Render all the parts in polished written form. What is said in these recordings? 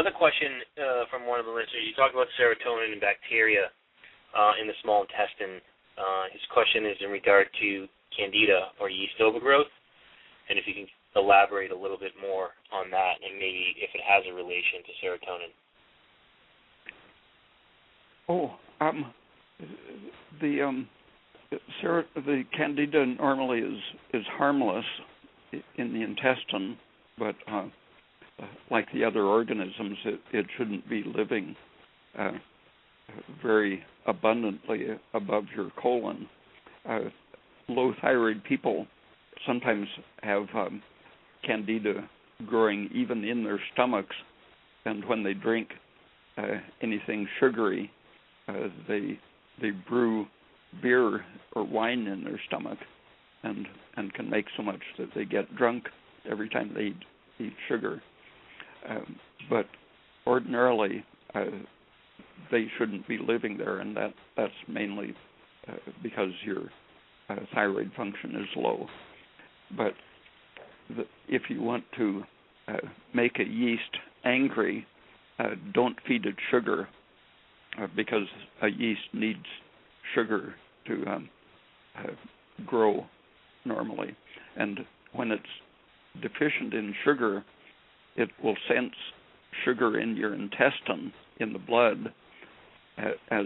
another question from one of the listeners. You talked about serotonin and bacteria in the small intestine. His question is in regard to Candida or yeast overgrowth, and if you can elaborate a little bit more on that and maybe if it has a relation to serotonin. The Candida normally is harmless in the intestine, but like the other organisms, it shouldn't be living very abundantly above your colon. Low thyroid people sometimes have Candida growing even in their stomachs, and when they drink anything sugary, they brew beer or wine in their stomach and can make so much that they get drunk every time they eat sugar. But ordinarily, they shouldn't be living there, and that's mainly because your thyroid function is low. But if you want to make a yeast angry, don't feed it sugar, because a yeast needs sugar to grow normally. And when it's deficient in sugar, it will sense sugar in your intestine, in the blood, as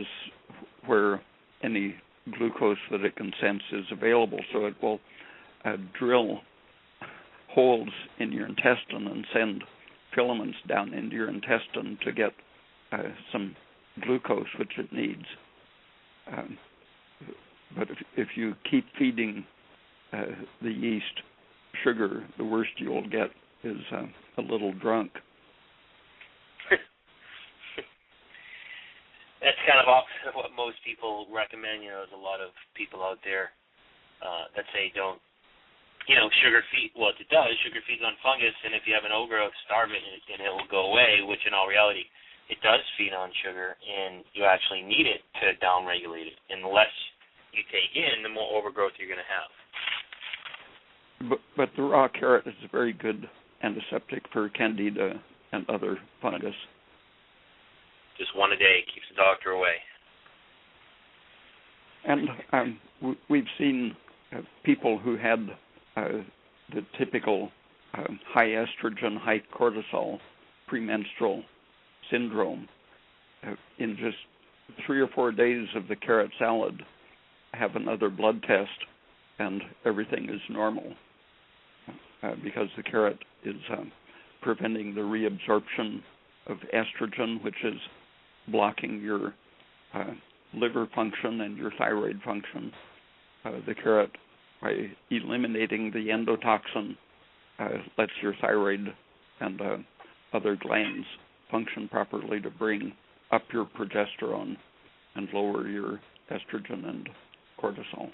where any glucose that it can sense is available. So it will drill holes in your intestine and send filaments down into your intestine to get some glucose, which it needs. But if you keep feeding the yeast sugar, the worst you'll get is a little drunk. That's kind of opposite of what most people recommend. There's a lot of people out there that say don't, sugar feed. Well, it does. Sugar feeds on fungus, and if you have an overgrowth, starve it, and it will go away, which in all reality, it does feed on sugar, and you actually need it to downregulate it. And the less you take in, the more overgrowth you're going to have. But the raw carrot is a very good antiseptic for Candida and other fungus. Just one a day keeps the doctor away. And we've seen people who had the typical high estrogen, high cortisol premenstrual syndrome. In just 3 or 4 days of the carrot salad, have another blood test, and everything is normal, because the carrot is preventing the reabsorption of estrogen, which is blocking your liver function and your thyroid function. The carrot, by eliminating the endotoxin, lets your thyroid and other glands function properly to bring up your progesterone and lower your estrogen and cortisol.